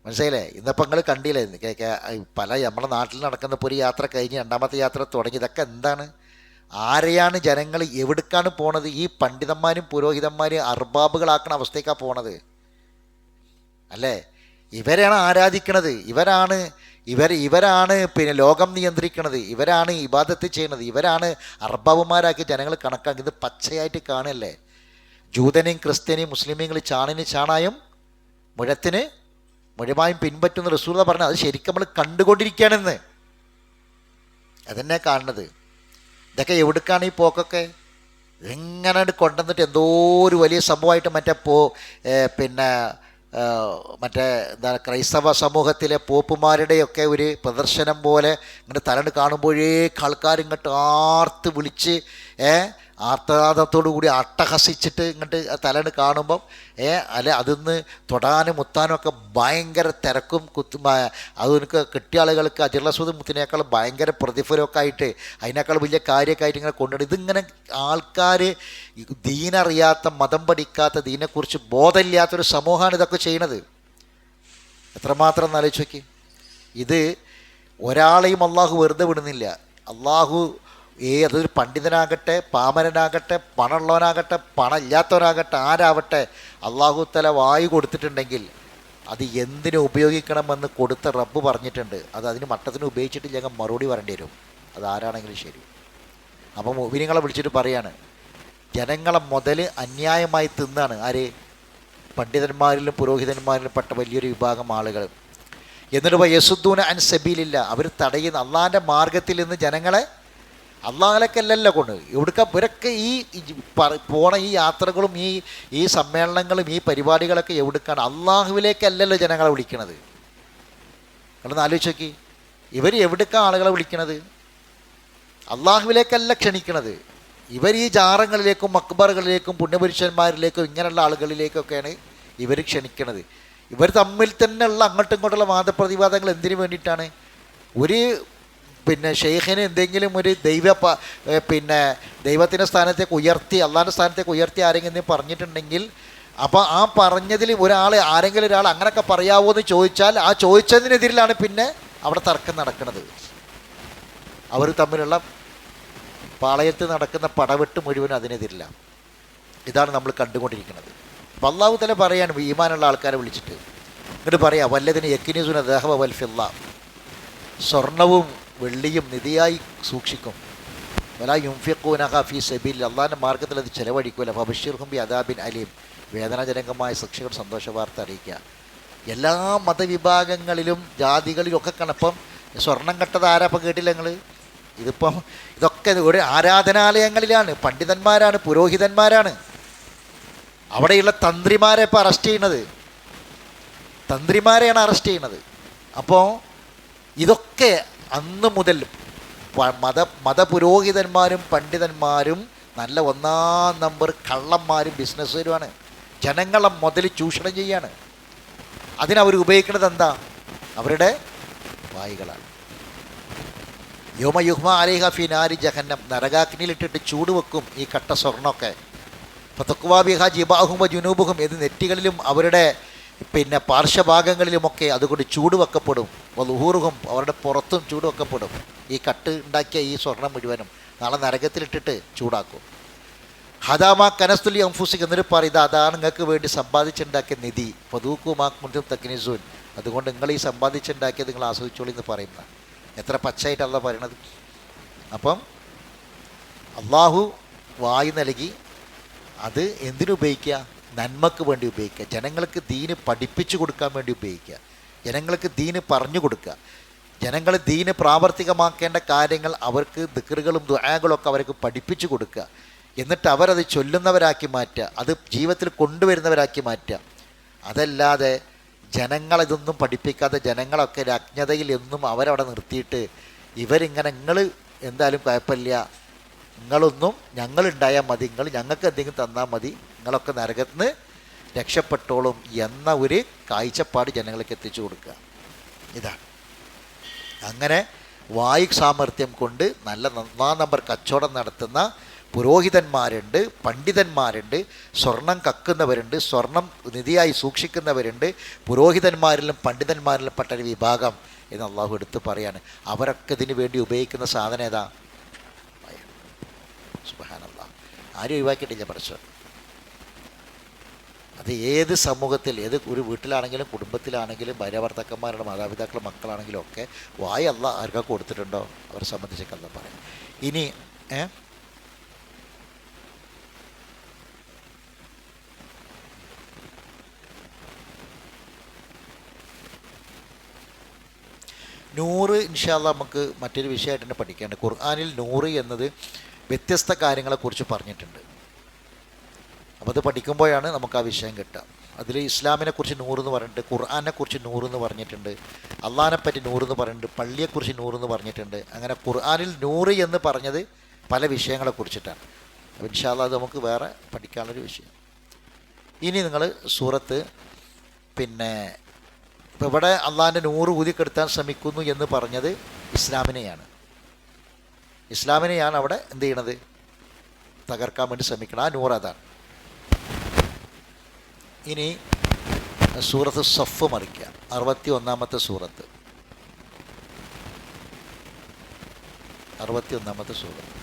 മനസ്സിലായില്ലേ? ഇന്നിപ്പോൾ നിങ്ങൾ കണ്ടില്ലേ, പല നമ്മുടെ നാട്ടിൽ നടക്കുന്ന ഇപ്പോൾ ഒരു യാത്ര കഴിഞ്ഞ് രണ്ടാമത്തെ യാത്ര തുടങ്ങി. ഇതൊക്കെ എന്താണ്? ആരെയാണ് ജനങ്ങൾ എവിടേക്കാണ് പോണത്? ഈ പണ്ഡിതന്മാരും പുരോഹിതന്മാരും അർബാബുകളാക്കണ അവസ്ഥയ്ക്കാണ് പോണത് അല്ലേ? ഇവരാണ് ആരാധിക്കണത്, ഇവരാണ് ലോകം നിയന്ത്രിക്കണത്, ഇവരാണ് ഇബാദത്ത് ചെയ്യണത്, ഇവരാണ് അർബാബുമാരാക്കി ജനങ്ങൾ കണക്കാക്കി. ഇത് പച്ചയായിട്ട് കാണല്ലേ? ജൂതനെയും ക്രിസ്ത്യനെയും മുസ്ലിമീങ്ങൾ ചാണിന് ചാണായും മുഴത്തിന് മുഴുവായും പിൻപറ്റുന്ന റസൂൽ പറഞ്ഞാൽ അത് ശരിക്കും നമ്മൾ കണ്ടുകൊണ്ടിരിക്കുകയാണെന്ന്. അതന്നെ കാണുന്നത്. ഇതൊക്കെ എവിടേക്കാണ് ഈ പോക്കൊക്കെ? എങ്ങനെ കൊണ്ടുവന്നിട്ട് എന്തോ ഒരു വലിയ സംഭവമായിട്ട് എന്താണ് ക്രൈസ്തവ സമൂഹത്തിലെ പോപ്പുമാരുടെയൊക്കെ ഒരു പ്രദർശനം പോലെ ഇങ്ങനെ തലണ്ട് കാണുമ്പോഴേക്ക് ആൾക്കാർ ഇങ്ങോട്ട് ആർത്ത് വിളിച്ച് ആർത്തനാദത്തോടു കൂടി അട്ടഹസിച്ചിട്ട് ഇങ്ങോട്ട് തലണ്ട് കാണുമ്പം അതിന്ന് തൊടാനും മുത്താനും ഒക്കെ ഭയങ്കര തിരക്കും അതൊക്കെ കിട്ടിയ ആളുകൾക്ക് അജിർലസ്വദ് മുത്തിനേക്കാൾ ഭയങ്കര പ്രതിഫലമൊക്കെ ആയിട്ട് അതിനേക്കാൾ വലിയ കാര്യമൊക്കെ ആയിട്ട് ഇങ്ങനെ കൊണ്ടുപോയി. ഇതിങ്ങനെ ആൾക്കാർ ദീനറിയാത്ത, മതം പഠിക്കാത്ത, ദീനെക്കുറിച്ച് ബോധമില്ലാത്തൊരു സമൂഹമാണ് ഇതൊക്കെ ചെയ്യണത്. എത്രമാത്രം എന്നാലോചിച്ച് നോക്കി. ഇത് ഒരാളെയും അള്ളാഹു വെറുതെ വിടുന്നില്ല. അള്ളാഹു അതൊരു പണ്ഡിതനാകട്ടെ, പാമരനാകട്ടെ, പണമുള്ളവനാകട്ടെ, പണമില്ലാത്തവനാകട്ടെ, ആരാവട്ടെ, അള്ളാഹു തആല വായു കൊടുത്തിട്ടുണ്ടെങ്കിൽ അത് എന്തിനു ഉപയോഗിക്കണമെന്ന് കൊടുത്ത റബ്ബ് പറഞ്ഞിട്ടുണ്ട്. അത് അതിന് മട്ടത്തിന് ഉപയോഗിച്ചിട്ട് ഞങ്ങൾ മറുപടി പറയേണ്ടി വരും, അതാരാണെങ്കിലും ശരി. അപ്പം മുഅ്മിനീങ്ങളെ വിളിച്ചിട്ട് പറയാണ്, ജനങ്ങളെ മുതൽ അന്യായമായി തിന്നാണ് ആര്? പണ്ഡിതന്മാരിലും പുരോഹിതന്മാരിലും പെട്ട വലിയൊരു വിഭാഗം ആളുകൾ. എന്നിട്ട് യസുദ്ദൂന അൻ സബീലില്ല, അവർ തടയുന്ന അള്ളാഹിൻ്റെ മാർഗത്തിൽ നിന്ന് ജനങ്ങളെ. അള്ളാഹിലേക്കല്ലല്ലോ കൊണ്ട് ഇവരൊക്കെ ഈ പോണ ഈ യാത്രകളും ഈ സമ്മേളനങ്ങളും ഈ പരിപാടികളൊക്കെ എവിടേക്കാണ്? അള്ളാഹുവിലേക്കല്ലല്ലോ ജനങ്ങളെ വിളിക്കണത്. നിങ്ങളൊന്ന് ആലോചിച്ച് നോക്കി. ഇവർ എവിടേക്കാണ് ആളുകളെ വിളിക്കണത്? അള്ളാഹുവിലേക്കല്ല ക്ഷണിക്കണത്. ഇവർ ഈ ജാറങ്ങളിലേക്കും മക്ബറുകളിലേക്കും പുണ്യപുരുഷന്മാരിലേക്കും ഇങ്ങനെയുള്ള ആളുകളിലേക്കൊക്കെയാണ് ഇവർ ക്ഷണിക്കണത്. ഇവർ തമ്മിൽ തന്നെയുള്ള അങ്ങോട്ടും ഇങ്ങോട്ടുള്ള വാദപ്രതിവാദങ്ങൾ എന്തിനു വേണ്ടിയിട്ടാണ്? ഒരു ഷെയ്ഖിന് എന്തെങ്കിലും ഒരു ദൈവത്തിൻ്റെ സ്ഥാനത്തേക്ക് ഉയർത്തി, അള്ളാഹിൻ്റെ സ്ഥാനത്തേക്ക് ഉയർത്തി ആരെങ്കിലും പറഞ്ഞിട്ടുണ്ടെങ്കിൽ, അപ്പോൾ ആ പറഞ്ഞതിൽ ആരെങ്കിലും ഒരാൾ അങ്ങനെയൊക്കെ പറയാവോ എന്ന് ചോദിച്ചാൽ ആ ചോദിച്ചതിനെതിരിലാണ് പിന്നെ അവിടെ തർക്കം നടക്കുന്നത്. അവർ തമ്മിലുള്ള പാളയത്ത് നടക്കുന്ന പടവെട്ട് മുഴുവനും അതിനെതിരില്ല. ഇതാണ് നമ്മൾ കണ്ടുകൊണ്ടിരിക്കുന്നത്. അപ്പോൾ അല്ലാഹു തആല പറയാണ് ഈമാനുള്ള ആൾക്കാരെ വിളിച്ചിട്ട്, എന്നിട്ട് പറയാം, വല്ലതിന് യക്കിനീസുന ദഹബ വൽ ഫിദ്ദ, സ്വർണവും വെള്ളിയും നിധിയായി സൂക്ഷിക്കും. വലാ യുൻഫിഖൂനഹ ഫീ സബീൽ, അള്ളാഹിൻ്റെ മാർഗ്ഗത്തിൽ അത് ചിലവഴിക്കൂല. ഫബശ്ശിർഹും ബി അദാബിൻ അലീം, വേദനാജനകമായ ശിക്ഷകൾ സന്തോഷ വാർത്ത അറിയിക്കുക. എല്ലാ മതവിഭാഗങ്ങളിലും ജാതികളിലും ഒക്കെ കണപ്പം സ്വർണം കെട്ടത് ആരാപ്പം കേട്ടില്ല നിങ്ങൾ? ഇതൊക്കെ ഒരു ആരാധനാലയങ്ങളിലാണ്, പണ്ഡിതന്മാരാണ്, പുരോഹിതന്മാരാണ്. അവിടെയുള്ള തന്ത്രിമാരെ ഇപ്പോൾ അറസ്റ്റ് ചെയ്യുന്നത്, തന്ത്രിമാരെയാണ് അറസ്റ്റ് ചെയ്യുന്നത്. അപ്പോൾ ഇതൊക്കെ അന്ന് മുതൽ മതപുരോഹിതന്മാരും പണ്ഡിതന്മാരും നല്ല ഒന്നാം നമ്പർ കള്ളന്മാരും ബിസിനസ്സുകാരുമാണ്. ജനങ്ങളെ മുതൽ ചൂഷണം ചെയ്യാണ്. അതിനവർ ഉപയോഗിക്കുന്നത് എന്താ? അവരുടെ വായികളാണ്. യോമയുഹ്മ അലൈഹ ഫി നാരി ജഹന്നം, നരകാഗ്നിയിലിട്ടിട്ട് ചൂട് വെക്കും ഈ കട്ട സ്വർണ്ണമൊക്കെ. ഫതഖ്വാബിഹ ജിബാഹും ജുനൂബുഹും, ഇത് നെറ്റികളിലും അവരുടെ പാർശ്വഭാഗങ്ങളിലുമൊക്കെ അതുകൊണ്ട് ചൂട് വെക്കപ്പെടും. വലുഹൂറുഹും, അവരുടെ പുറത്തും ചൂട് വെക്കപ്പെടും. ഈ കട്ട് ഉണ്ടാക്കിയ ഈ സ്വർണം മുഴുവനും നാളെ നരകത്തിലിട്ടിട്ട് ചൂടാക്കും. ഹദാമ കനസ്തുലി അംഫുസിക്, എന്നിട്ട് പറയും അതാണ് നിങ്ങൾക്ക് വേണ്ടി സമ്പാദിച്ചുണ്ടാക്കിയ നിധി. ഫദൂക്കുമാക്കും തക്നിസൂൻ, അതുകൊണ്ട് നിങ്ങൾ ഈ സമ്പാദിച്ചുണ്ടാക്കിയത് നിങ്ങൾ ആസ്വദിച്ചോളി എന്ന് പറയുന്ന എത്ര പച്ചയായിട്ടല്ല പറയണത്. അപ്പം അള്ളാഹു വായു നൽകി, അത് എന്തിനുപയോഗിക്കുക? നന്മക്ക് വേണ്ടി ഉപയോഗിക്കുക. ജനങ്ങൾക്ക് ദീന് പഠിപ്പിച്ചു കൊടുക്കാൻ വേണ്ടി ഉപയോഗിക്കുക. ജനങ്ങൾക്ക് ദീന് പറഞ്ഞു കൊടുക്കുക. ജനങ്ങൾ ദീന് പ്രാവർത്തികമാക്കേണ്ട കാര്യങ്ങൾ അവർക്ക് ദിക്റുകളും ദുആകളൊക്കെ അവർക്ക് പഠിപ്പിച്ചു കൊടുക്കുക. എന്നിട്ട് അവരത് ചൊല്ലുന്നവരാക്കി മാറ്റുക, അത് ജീവിതത്തിൽ കൊണ്ടുവരുന്നവരാക്കി മാറ്റുക. അതല്ലാതെ ജനങ്ങളിതൊന്നും പഠിപ്പിക്കാതെ ജനങ്ങളൊക്കെ ഒരു അജ്ഞതയിൽ എന്നും അവരവിടെ നിർത്തിയിട്ട് ഇവരിങ്ങനെ നിങ്ങൾ എന്തായാലും കുഴപ്പമില്ല, നിങ്ങളൊന്നും ഞങ്ങളുണ്ടായാൽ മതി, നിങ്ങൾ ഞങ്ങൾക്ക് എന്തെങ്കിലും തന്നാൽ മതി, നിങ്ങളൊക്കെ നരകത്തിൽ നിന്ന് രക്ഷപ്പെട്ടോളും എന്ന ഒരു കാഴ്ചപ്പാട് ജനങ്ങൾക്ക് എത്തിച്ചു കൊടുക്കുക. ഇതാണ്. അങ്ങനെ വായു സാമർഥ്യം കൊണ്ട് നല്ല ഒന്നാം നമ്പർ കച്ചവടം നടത്തുന്ന പുരോഹിതന്മാരുണ്ട്, പണ്ഡിതന്മാരുണ്ട്, സ്വർണം കക്കുന്നവരുണ്ട്, സ്വർണം നിധിയായി സൂക്ഷിക്കുന്നവരുണ്ട്. പുരോഹിതന്മാരിലും പണ്ഡിതന്മാരിലും പെട്ട ഒരു വിഭാഗം എന്ന് അള്ളാഹു എടുത്ത് പറയാണ്. അവരൊക്കെ ഇതിനു വേണ്ടി ഉപയോഗിക്കുന്ന സാധനം ഏതാ? സുബ്ഹാനല്ലാഹ്, ആരും ഒഴിവാക്കിയിട്ടില്ല പടച്ചോൻ. അത് ഏത് സമൂഹത്തിൽ, ഏത് ഒരു വീട്ടിലാണെങ്കിലും കുടുംബത്തിലാണെങ്കിലും ഭാര്യാഭർത്താക്കന്മാരുടെ മാതാപിതാക്കളുടെ മക്കളാണെങ്കിലും ഒക്കെ വായ അള്ളാഹ് ആർക്കൊക്കെ കൊടുത്തിട്ടുണ്ടോ അവരെ സംബന്ധിച്ചൊക്കെ അള്ളാഹ് പറയാം. ഇനി നൂറ് ഇൻഷാ അല്ലാഹ് നമുക്ക് മറ്റൊരു വിഷയമായിട്ട് തന്നെ പഠിക്കേണ്ടത്. ഖുർആനിൽ നൂറ് എന്നത് വ്യത്യസ്ത കാര്യങ്ങളെക്കുറിച്ച് പറഞ്ഞിട്ടുണ്ട്. അപ്പോൾ അത് പഠിക്കുമ്പോഴാണ് നമുക്ക് ആ വിഷയം കിട്ടുക. അതിൽ ഇസ്ലാമിനെക്കുറിച്ച് നൂറെന്ന് പറഞ്ഞിട്ടുണ്ട്, ഖുർആനെക്കുറിച്ച് നൂറെന്ന് പറഞ്ഞിട്ടുണ്ട്, അള്ളാഹിനെപ്പറ്റി നൂറെന്ന് പറഞ്ഞിട്ടുണ്ട്, പള്ളിയെക്കുറിച്ച് നൂറെന്ന് പറഞ്ഞിട്ടുണ്ട്. അങ്ങനെ ഖുർആനിൽ നൂറ് എന്ന് പറഞ്ഞത് പല വിഷയങ്ങളെക്കുറിച്ചിട്ടാണ്. അപ്പോൾ ഇൻഷാ അല്ലാഹ് അത് നമുക്ക് വേറെ പഠിക്കാനുള്ളൊരു വിഷയം. ഇനി നിങ്ങൾ സൂറത്ത് ഇപ്പോൾ ഇവിടെ അള്ളാഹിൻ്റെ നൂറ് ഊതിക്കെടുത്താൻ ശ്രമിക്കുന്നു എന്ന് പറഞ്ഞത് ഇസ്ലാമിനെയാണ് അവിടെ എന്ത് ചെയ്യണത്? തകർക്കാൻ വേണ്ടി ശ്രമിക്കണം. ആ നൂറ് അതാണ്. ഇനി സൂറത്ത് സഫ് മറിക്കുക, 61-ാമത്തെ സൂറത്ത്. 61-ാമത്തെ സൂറത്ത്.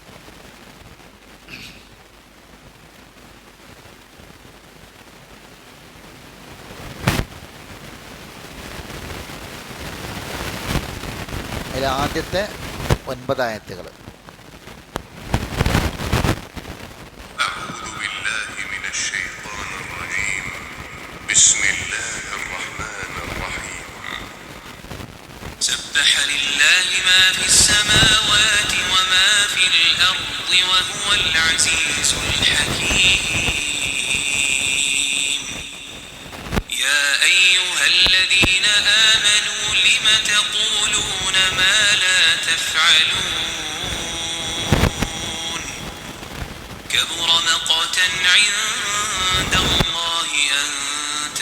അതിൽ ആദ്യത്തെ 9 ആയത്തുകൾ. بسم الله الرحمن الرحيم سبح لله ما في السماوات وما في الأرض وهو العزيز الحكيم يا أيها الذين آمنوا لم تقولون ما لا تفعلون كبر مقتا عند الله أن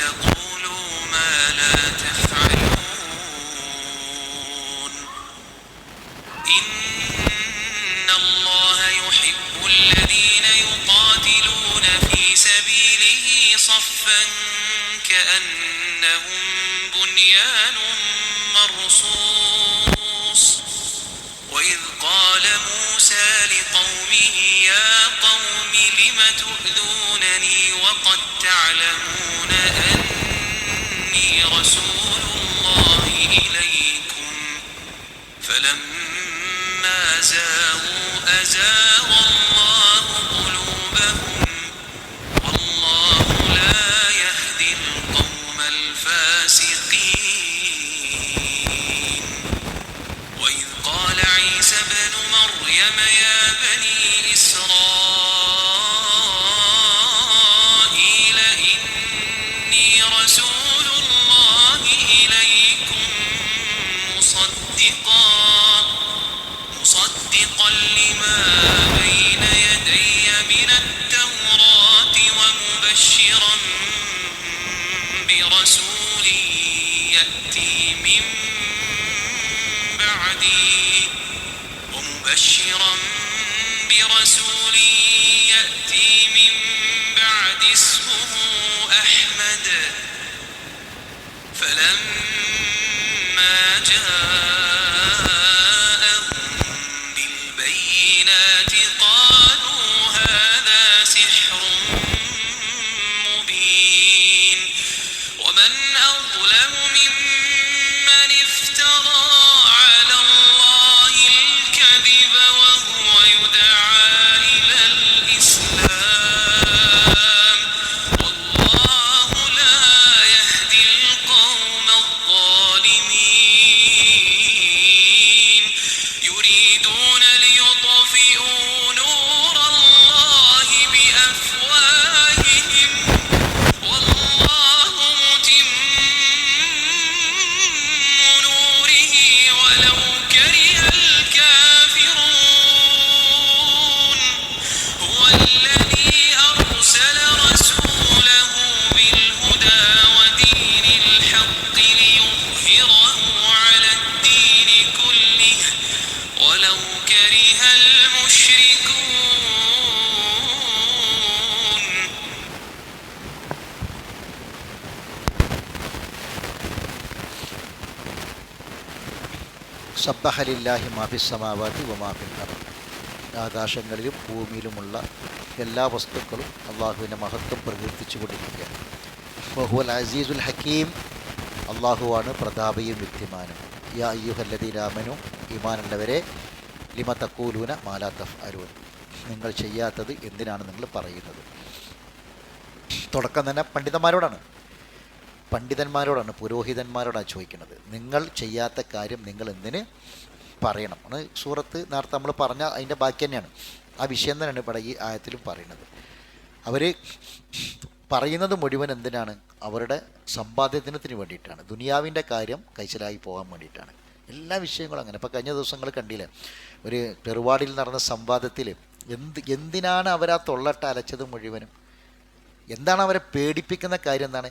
تقولوا ما لا تفعلون إن الله يحب الذين يقاتلون في سبيله صفا كأنهم بنيان مرصوص وإذ قال موسى لقومه يا قوم لم تؤذونني وقد تعلمون أني رسول الله إليكم مريم يا بني إسرائيل إني رسول الله إليكم مصدقا لما بين يدي من التوراة ومبشرا برسول يأتي من بعد اسمه أحمد فلما جاءهم بالبينات قالوا هذا سحر مبين ومن أظلم ممن افترى على الله الكذب وهو يدعى إلى الإسلام والله لا يهدي القوم الظالمين يريدون ليطفئوا نور الله بأفواههم والله متم نوره ولو كره الكافرون هو الذي أرسل رسوله بالهدى ودين الحق ليظهره على الدين كله ولو كره المشركون സബ്ബഹ ലില്ലാഹി മാ ഫിസ് സമാവാതി വ മാ ഫിൽ അർദ്. ആകാശങ്ങളിലും ഭൂമിയിലുമുള്ള എല്ലാ വസ്തുക്കളും അള്ളാഹുവിൻ്റെ മഹത്വം പ്രകീർത്തിച്ചു കൊണ്ടിരിക്കുകയാണ്. വഹുവൽ അസീസുൽ ഹക്കീം, അള്ളാഹുവാണ് പ്രതാപിയും വ്യക്തിമാനും. യാ അയ്യുഹല്ലദീന ആമനു, ഈമാനുള്ളവരെ, ലിമ തഖൂലൂന മാ ലാ തഫ്അലൂൻ, നിങ്ങൾ ചെയ്യാത്തത് എന്തിനാണ് നിങ്ങൾ പറയുന്നത്. തുടക്കം തന്നെ പണ്ഡിതന്മാരോടാണ്, പുരോഹിതന്മാരോടാണ് ചോദിക്കുന്നത്. നിങ്ങൾ ചെയ്യാത്ത കാര്യം നിങ്ങൾ എന്തിന് പറയണം. ആണ് സൂറത്ത് നേരത്തെ നമ്മൾ പറഞ്ഞ അതിൻ്റെ ബാക്കി തന്നെയാണ്. ആ വിഷയം തന്നെയാണ് ഇവിടെ ഈ ആയത്തിലും പറയുന്നത്. അവർ പറയുന്നത് മുഴുവൻ എന്തിനാണ്? അവരുടെ സമ്പാദ്യത്തിന് വേണ്ടിയിട്ടാണ്, ദുനിയാവിൻ്റെ കാര്യം കൈച്ചലായി പോകാൻ വേണ്ടിയിട്ടാണ്. എല്ലാ വിഷയങ്ങളും അങ്ങനെ. ഇപ്പോൾ കഴിഞ്ഞ ദിവസങ്ങൾ കണ്ടില്ലേ, ഒരു പെറുവാടിയിൽ നടന്ന സംവാദത്തിൽ എന്തിനാണ് അവരാ തൊള്ളട്ട് അലച്ചത് മുഴുവനും? എന്താണ് അവരെ പേടിപ്പിക്കുന്ന കാര്യം? എന്താണ്?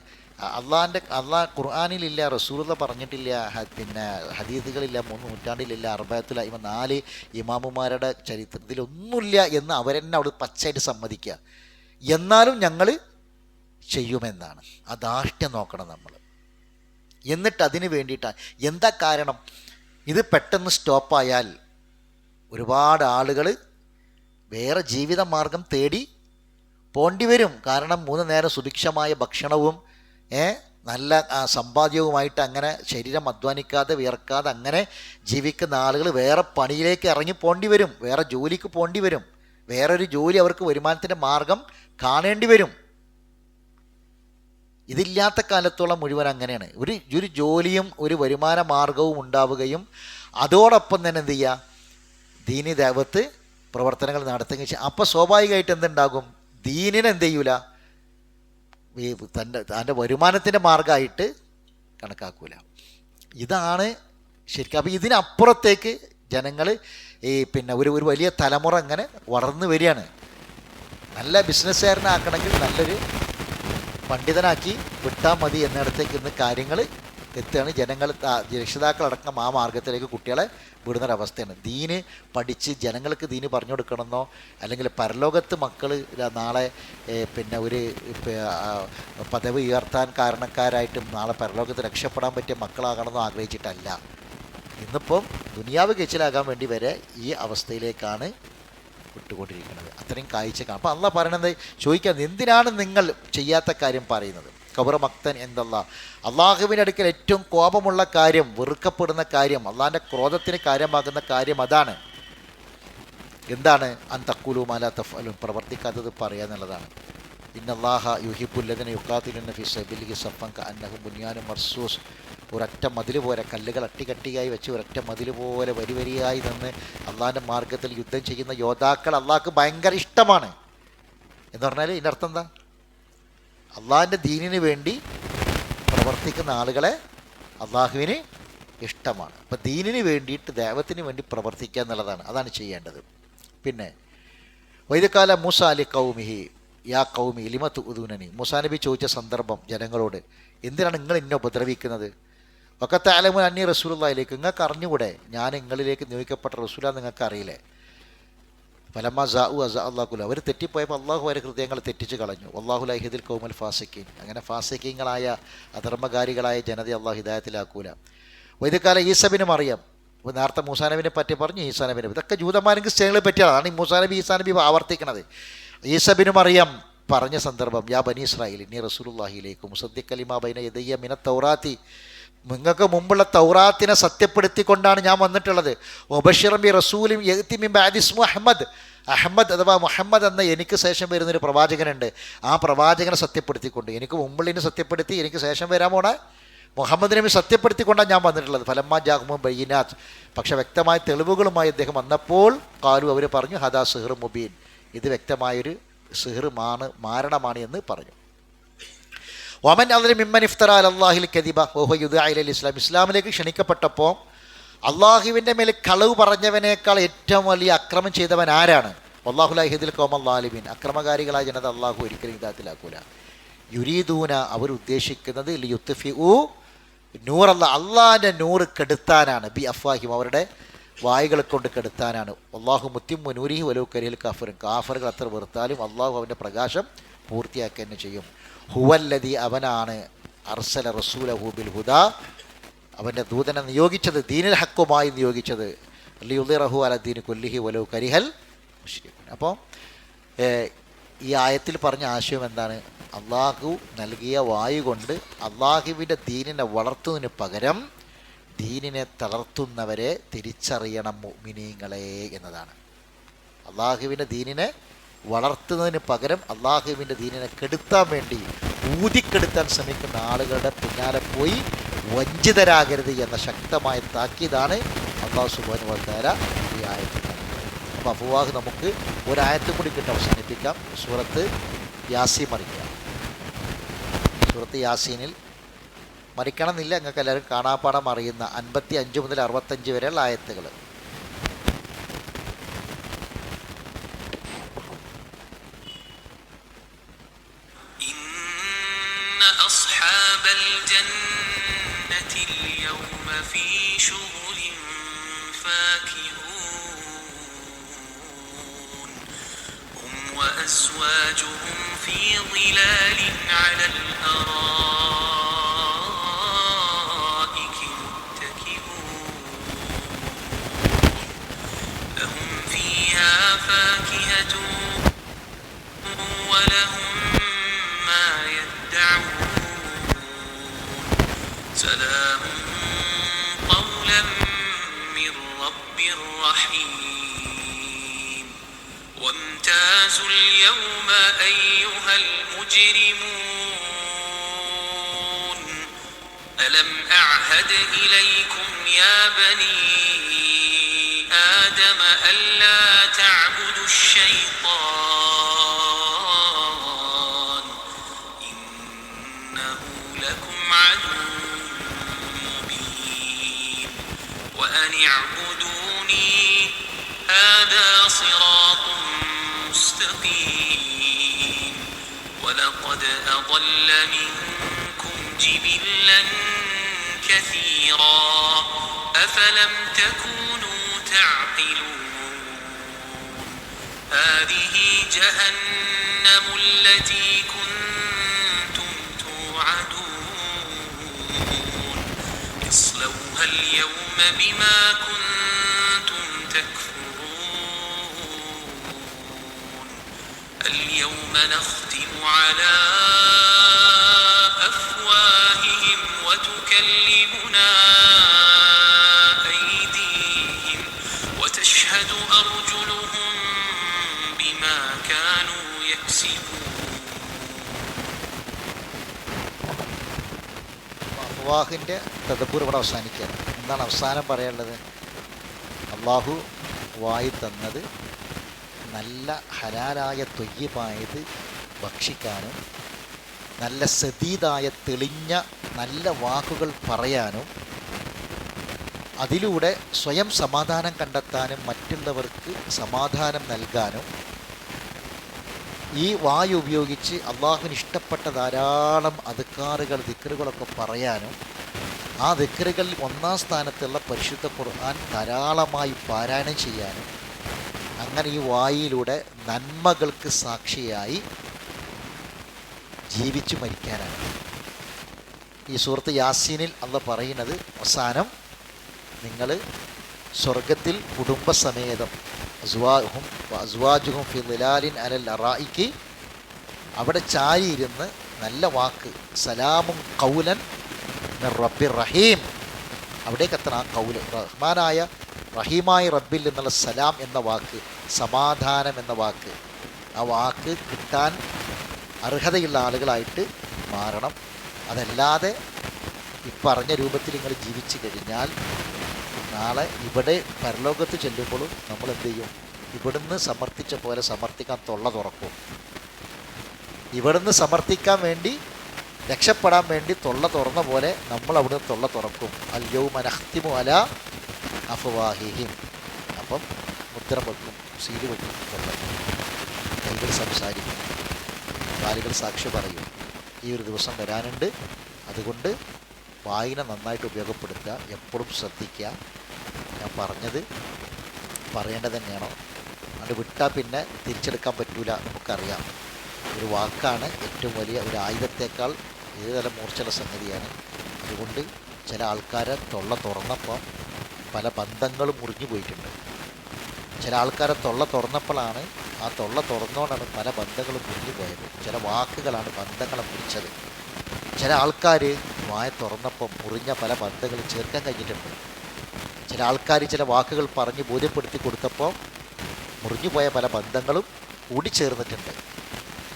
അള്ളാഹ് ഖുർആനിലില്ല, റസൂലുള്ള പറഞ്ഞിട്ടില്ല, പിന്നെ ഹദീസുകളില്ല, 3 നൂറ്റാണ്ടിലില്ല, അർബഅത്തുൽ അഇമ്മ 4 ഇമാമുമാരുടെ ചരിത്രത്തിലൊന്നുമില്ല എന്ന് അവരെന്നെ അവിടെ പച്ചയായിട്ട് സമ്മതിക്കുക. എന്നാലും ഞങ്ങൾ ചെയ്യുമെന്നാണ്. ആ ധാർഷ്ട്യം നോക്കണം നമ്മൾ. എന്നിട്ട് അതിന് വേണ്ടിയിട്ടാണ്. എന്താ കാരണം? ഇത് പെട്ടെന്ന് സ്റ്റോപ്പായാൽ ഒരുപാട് ആളുകൾ വേറെ ജീവിത മാർഗം തേടി പോണ്ടി വരും. കാരണം 3 നേരം സുഭിക്ഷമായ ഭക്ഷണവും നല്ല സമ്പാദ്യവുമായിട്ട് അങ്ങനെ ശരീരം അധ്വാനിക്കാതെ വിയർക്കാതെ അങ്ങനെ ജീവിക്കുന്ന ആളുകൾ വേറെ പണിയിലേക്ക് ഇറങ്ങി പോണ്ടി വരും, വേറെ ജോലിക്ക് പോണ്ടി വരും, വേറൊരു ജോലി അവർക്ക് വരുമാനത്തിൻ്റെ മാർഗം കാണേണ്ടി വരും. ഇതില്ലാത്ത കാലത്തോളം മുഴുവൻ അങ്ങനെയാണ്. ഒരു ജോലിയും ഒരു വരുമാന മാർഗവും ഉണ്ടാവുകയും അതോടൊപ്പം തന്നെ എന്ത് ചെയ്യുക, ദീനി ദഅവത്ത് പ്രവർത്തനങ്ങൾ നടത്തുകയും ചെയ്യും. അപ്പോൾ സ്വാഭാവികമായിട്ട് എന്തുണ്ടാകും? ദീനിനെ എന്ത് ചെയ്യൂല, തൻ്റെ വരുമാനത്തിൻ്റെ മാർഗമായിട്ട് കണക്കാക്കൂല. ഇതാണ് ശരിക്കും. അപ്പോൾ ഇതിനപ്പുറത്തേക്ക് ജനങ്ങൾ പിന്നെ ഒരു വലിയ തലമുറ ഇങ്ങനെ വളർന്നു വരികയാണ്. നല്ല ബിസിനസ്സുകാരനാക്കണമെങ്കിൽ നല്ലൊരു പണ്ഡിതനാക്കി വിട്ടാൽ മതി എന്നിടത്തേക്ക് ഇന്ന് കാര്യങ്ങൾ എത്തുകയാണ്. ജനങ്ങൾ, രക്ഷിതാക്കളടക്കം ആ മാർഗത്തിലേക്ക് കുട്ടികളെ വിടുന്നൊരവസ്ഥയാണ്. ദീന് പഠിച്ച് ജനങ്ങൾക്ക് ദീന് പറഞ്ഞു കൊടുക്കണമെന്നോ അല്ലെങ്കിൽ പരലോകത്ത് മക്കൾ നാളെ പിന്നെ ഒരു പദവി ഉയർത്താൻ കാരണക്കാരായിട്ടും നാളെ പരലോകത്ത് രക്ഷപ്പെടാൻ പറ്റിയ മക്കളാകണമെന്നോ ആഗ്രഹിച്ചിട്ടല്ല. ഇന്നിപ്പം ദുനിയാവ് കെച്ചിലാകാൻ വേണ്ടി വരെ ഈ അവസ്ഥയിലേക്കാണ് വിട്ടുകൊണ്ടിരിക്കുന്നത്. അത്രയും കാഴ്ച കാണാം. അപ്പോൾ അള്ളാഹ് പറയണത് ചോദിക്കുന്നത്, എന്തിനാണ് നിങ്ങൾ ചെയ്യാത്ത കാര്യം പറയുന്നത്? ഖബറ മക്തൻ എന്തല്ല, അള്ളാഹുവിൻ്റെ അടുക്കൽ ഏറ്റവും കോപമുള്ള കാര്യം, വെറുക്കപ്പെടുന്ന കാര്യം, അള്ളാഹിൻ്റെ ക്രോധത്തിന് കാര്യമാകുന്ന കാര്യം അതാണ്. എന്താണ്? അൻ തഖൂലു മാ ലാ തഫ്അലൂൻ, പ്രവർത്തിക്കാത്തത് പറയുക എന്നുള്ളതാണ്. ഇന്നല്ലാഹ യുഹിബ്ബുല്ലദീന യുഖാതിലൂന ഫീ സബീലിഹി സഫൻ കഅന്നഹും ബുനിയാനും മർസൂസ്. ഒരൊറ്റ മതിൽ പോലെ, കല്ലുകൾ അട്ടിക്കട്ടിയായി വെച്ച് ഒരൊറ്റ മതിൽ പോലെ വരി വരിയായി നിന്ന് അള്ളാഹിൻ്റെ മാർഗത്തിൽ യുദ്ധം ചെയ്യുന്ന യോദ്ധാക്കൾ അള്ളാഹ്ക്ക് ഭയങ്കര ഇഷ്ടമാണ് എന്ന് പറഞ്ഞാൽ ഇതിൻ്റെ അർത്ഥം എന്താ? അള്ളാഹിൻ്റെ ദീനിന് വേണ്ടി പ്രവർത്തിക്കുന്ന ആളുകളെ അള്ളാഹുവിന് ഇഷ്ടമാണ്. അപ്പം ദീനിന് വേണ്ടിയിട്ട്, ദൈവത്തിന് വേണ്ടി പ്രവർത്തിക്കുക എന്നുള്ളതാണ്, അതാണ് ചെയ്യേണ്ടത്. പിന്നെ വൈദക്കാല മൂസ അലി കൗമിഹി യാ കൗമി ലിമ തുഊദൂനനി. മൂസാ നബി ചോദിച്ച സന്ദർഭം ജനങ്ങളോട്, എന്തിനാണ് നിങ്ങൾ എന്നെ ഉപദ്രവിക്കുന്നത്? വഖത്ത് അലമുൻ അന്നി റസൂലുള്ളാഹിലേക്ക്, നിങ്ങൾക്ക് അറിഞ്ഞുകൂടെ ഞാൻ നിങ്ങളിലേക്ക് നിയോഗിക്കപ്പെട്ട റസൂലാന്ന് നിങ്ങൾക്ക് അറിയില്ലേ? ഫലമ്മ സാഉ അസാ അള്ളാഹുല, അവർ തെറ്റിപ്പോയപ്പോൾ അള്ളാഹു അവരെ ഹൃദയങ്ങൾ തെറ്റിച്ച് കളഞ്ഞു. അള്ളാഹു ലഹിദിൽ കൗമൽ ഫാസിക്കീൻ, അങ്ങനെ ഫാസിക്കീങ്ങളായ അധർമ്മകാരികളായ ജനതയെ അള്ളാഹു ഹിദായത്തിലാക്കൂല. വൈദക്കാല ഈസബിന് മറിയം, ഇപ്പോൾ നേരത്തെ മൂസാ നബിനെ പറ്റി പറഞ്ഞു, ഈസാ നബിനെ, ഇതൊക്കെ ജൂതന്മാരും ക്രിസ്ത്യാനികളെ പറ്റിയാണ്. അതാണ് ഈ മൂസാ നബി ഈസാ നബി ആവർത്തിക്കുന്നത്. ഈസബിന് മറിയം പറഞ്ഞ സന്ദർഭം, യാ ബനി ഇസ്രായേൽ ഇന്നി റസൂലുള്ളാഹിയിലേക്ക് മുസദ്ദിഖ ലിമാ ബൈന യദയ്യ മിന തൗറാത്തി, നിങ്ങൾക്ക് മുമ്പുള്ള തൗറാത്തിനെ സത്യപ്പെടുത്തിക്കൊണ്ടാണ് ഞാൻ വന്നിട്ടുള്ളത്. വബശ്ശിറൻ ബി റസൂലിൻ യഅതി മിൻ ബഅദി ഇസ്മുഹു അഹ്മദ്, അഹമ്മദ് അഥവാ മുഹമ്മദ് എന്ന എനിക്ക് ശേഷം വരുന്നൊരു പ്രവാചകനുണ്ട്. ആ പ്രവാചകനെ സത്യപ്പെടുത്തിക്കൊണ്ട്, എനിക്ക് മുമ്പുള്ളതിനെ സത്യപ്പെടുത്തി എനിക്ക് ശേഷം വരാൻ പോണ മുഹമ്മദ് നബി സത്യപ്പെടുത്തിക്കൊണ്ടാണ് ഞാൻ വന്നിട്ടുള്ളത്. ഫലമ്മ ജാഹുമു ബയ്യിനാത്ത്, പക്ഷെ വ്യക്തമായ തെളിവുകളുമായി അദ്ദേഹം വന്നപ്പോൾ കാലു, അവർ പറഞ്ഞു ഹദാ സിഹ്റു മുബീൻ, ഇത് വ്യക്തമായൊരു സിഹ്റുമാണ്, മാരണമാണ് എന്ന് പറഞ്ഞു. വമൻ അദ്ലമു മിമ്മൻ ഇഫ്തറ അലല്ലാഹിൽ കദിബ വഹുവ യുദ്ആ ഇലൽ ഇസ്ലാം, ഇസ്ലാമിലേക്ക് ക്ഷണിക്കപ്പെട്ടപ്പോൾ അള്ളാഹുവിൻ്റെ മേൽ കളവ് പറഞ്ഞവനേക്കാൾ ഏറ്റവും വലിയ അക്രമം ചെയ്തവൻ ആരാണ്? വല്ലാഹു ലാ യഹ്ദിൽ ഖൗമൽ ളാലിമീൻ, അക്രമകാരികളായ ജനത അള്ളാഹു ഒരിക്കലും ഹിദായത്തിലാക്കൂല. യുരീദൂന, അവർ ഉദ്ദേശിക്കുന്നത് ലിയുത്ഫിഉ നൂറല്ല, അള്ളാഹിൻ്റെ നൂറ് കെടുത്താനാണ്. ബി അഫ്വാഹിം, അവരുടെ വായുകളെ കൊണ്ട് കെടുത്താനാണ്. അള്ളാഹു മുത്തിമ്മു നൂരിഹി വലൗ കരിഹൽ കാഫിറുൻ, കാഫറുകൾ അത്ര വെറുത്താലും അള്ളാഹു അവൻ്റെ പ്രകാശം പൂർത്തിയാക്കുക തന്നെ ചെയ്യും. ഹുവല്ലദി, അവനാണ് അർസല റസൂലഹു ബിൽ ഹുദാ, അവൻ്റെ ദൂതനെ നിയോഗിച്ചത്, ദീനിൽ ഹക്കുമായി നിയോഗിച്ചത്, ലിയുളിറഹു അല ദീനി കുല്ലിഹി വലൗ കരിഹൽ മുശ്രികൂൻ. അപ്പോൾ ഈ ആയത്തിൽ പറഞ്ഞ ആശയം എന്താണ്? അള്ളാഹു നൽകിയ വായു കൊണ്ട് അള്ളാഹുവിൻ്റെ ദീനിനെ വളർത്തുന്നതിന് പകരം ദീനിനെ തളർത്തുന്നവരെ തിരിച്ചറിയണം മുഅ്മിനീങ്ങളെ എന്നതാണ്. അള്ളാഹുവിൻ്റെ ദീനിനെ വളർത്തുന്നതിന് പകരം അള്ളാഹുവിൻ്റെ ദീനിനെ കെടുത്താൻ വേണ്ടി, ഊതിക്കെടുത്താൻ ശ്രമിക്കുന്ന ആളുകളുടെ പിന്നാലെ പോയി വഞ്ചിതരാകരുത് എന്ന ശക്തമായ താക്കീതാണ് അള്ളാഹു സുബ്ഹാനഹു വ തആല ഈ ആയത്തിൽ. അപ്പോൾ അഫ്വാഹ് നമുക്ക് ഒരായത്തും കൂടി കിട്ടി അവസാനിപ്പിക്കാം. സൂറത്ത് യാസീൻ മറിക്കാം. സൂറത്ത് യാസീനിൽ മറിക്കണം എന്നില്ല, നിങ്ങൾക്ക് എല്ലാവരും കാണാപ്പാടം അറിയുന്ന 55 മുതൽ 65 വരെയുള്ള ആയത്തുകൾ. إن أصحاب الجنة اليوم في شغل فاكهون هم وأزواجهم في ظلال على الأرائك متكئون لهم فيها فاكهة ولهم ما يدعون سلام قولا من رب رحيم وامتازوا اليوم أيها المجرمون ألم أعهد إليكم يا بني آدم ألا تعبدوا الشيطان إنه لكم عدو مبين وأن اعبدوني هذا صراط مستقيم ولقد أضل منكم جبلا كثيرا أفلم تكونوا تعقلون هذه جهنم التي كنتم توعدون اصلوها اليوم بما كنتم تكفرون اليوم نختم على أفواههم وتكلمنا أيديهم وتشهد أرجلهم بما كانوا يكسبون അള്ളാഹുവിൻ്റെ തദബ്ബുർ ഇവിടെ അവസാനിക്കുകയാണ്. എന്താണ് അവസാനം പറയാനുള്ളത്? അള്ളാഹു വായി തന്നത് നല്ല ഹലാലായ തൊയ്യബായത് ഭക്ഷിക്കാനും നല്ല സദീദായ തെളിഞ്ഞ നല്ല വാക്കുകൾ പറയാനും അതിലൂടെ സ്വയം സമാധാനം കണ്ടെത്താനും മറ്റുള്ളവർക്ക് സമാധാനം നൽകാനും ഈ വായു ഉപയോഗിച്ച് അള്ളാഹുവിന് ഇഷ്ടപ്പെട്ട ധാരാളം അദ്കാറുകൾ ദിക്റുകളൊക്കെ പറയാനും ആ ദിക്റുകളിൽ ഒന്നാം സ്ഥാനത്തുള്ള പരിശുദ്ധ ഖുർആൻ ധാരാളമായി പാരായണം ചെയ്യാനും അങ്ങനെ ഈ വായിലൂടെ നന്മകൾക്ക് സാക്ഷിയായി ജീവിച്ചു മരിക്കാനാണ്. ഈ സൂറത്ത് യാസീനിൽ അള്ളാഹ് പറയുന്നത് അവസാനം നിങ്ങൾ സ്വർഗത്തിൽ കുടുംബസമേതം അസ്വാജുഹും ഫി ളിലാലിൻ അലൽ അറായിക്ക് അവിടെ ചാരിയിരുന്ന് നല്ല വാക്ക് സലാമും ഖൗലൻ മിർ റബ്ബിർ റഹീം അവിടേക്ക് എത്തണം. ആ കൗല് റഹ്മാനായ റഹീമായ റബ്ബിൽ നിന്നുള്ള സലാം എന്ന വാക്ക്, സമാധാനം എന്ന വാക്ക്, ആ വാക്ക് കിട്ടാൻ അർഹതയുള്ള ആളുകളായിട്ട് മാറണം. അതല്ലാതെ ഇപ്പറഞ്ഞ രൂപത്തിൽ നിങ്ങൾ ജീവിച്ചു കഴിഞ്ഞാൽ നാളെ ഇവിടെ പരലോകത്ത് ചെല്ലുമ്പോഴും നമ്മൾ എന്ത് ചെയ്യും? ഇവിടുന്ന് സമർത്ഥിച്ച പോലെ സമർത്ഥിക്കാൻ തൊള്ള തുറക്കും. ഇവിടുന്ന് സമർത്ഥിക്കാൻ വേണ്ടി രക്ഷപ്പെടാൻ വേണ്ടി തൊള്ള തുറന്ന പോലെ നമ്മൾ അവിടുന്ന് തൊള്ള തുറക്കും. അൽ യൗമ നഖ്തിമു അലാ അഫ്വാഹിഹിം. അപ്പം മുദ്ര വെക്കും, സീല് വെക്കും, തൊള്ള കൈകൾ സംസാരിക്കും, കാലുകൾ സാക്ഷി പറയും. ഈ ഒരു ദിവസം വരാനുണ്ട്. അതുകൊണ്ട് വായന നന്നായിട്ട് ഉപയോഗപ്പെടുത്തുക, എപ്പോഴും ശ്രദ്ധിക്കുക. ഞാൻ പറഞ്ഞത് പറയേണ്ടത് തന്നെയാണോ? അത് വിട്ടാൽ പിന്നെ തിരിച്ചെടുക്കാൻ പറ്റൂല, നമുക്കറിയാം. ഒരു വാക്കാണ് ഏറ്റവും വലിയ ഒരു ആയുധത്തേക്കാൾ ഏത് തരം മൂർച്ചയുള്ള സംഗതിയാണ്. അതുകൊണ്ട് ചില ആൾക്കാരെ തൊള്ള തുറന്നപ്പോൾ പല ബന്ധങ്ങളും മുറിഞ്ഞു പോയിട്ടുണ്ട്. ചില ആൾക്കാരെ തൊള്ള തുറന്നപ്പോഴാണ്, ആ തൊള്ള തുറന്നുകൊണ്ടാണ് പല ബന്ധങ്ങളും മുറിഞ്ഞു പോയത്. ചില വാക്കുകളാണ് ബന്ധങ്ങളെ മുറിച്ചത്. ചില ആൾക്കാർ വായ തുറന്നപ്പം മുറിഞ്ഞ പല ബന്ധങ്ങളും ചേർക്കാൻ കഴിഞ്ഞിട്ടുണ്ട്. ചില ആൾക്കാർ ചില വാക്കുകൾ പറഞ്ഞ് ബോധ്യപ്പെടുത്തി കൊടുത്തപ്പോൾ മുറിഞ്ഞുപോയ പല ബന്ധങ്ങളും കൂടിച്ചേർന്നിട്ടുണ്ട്.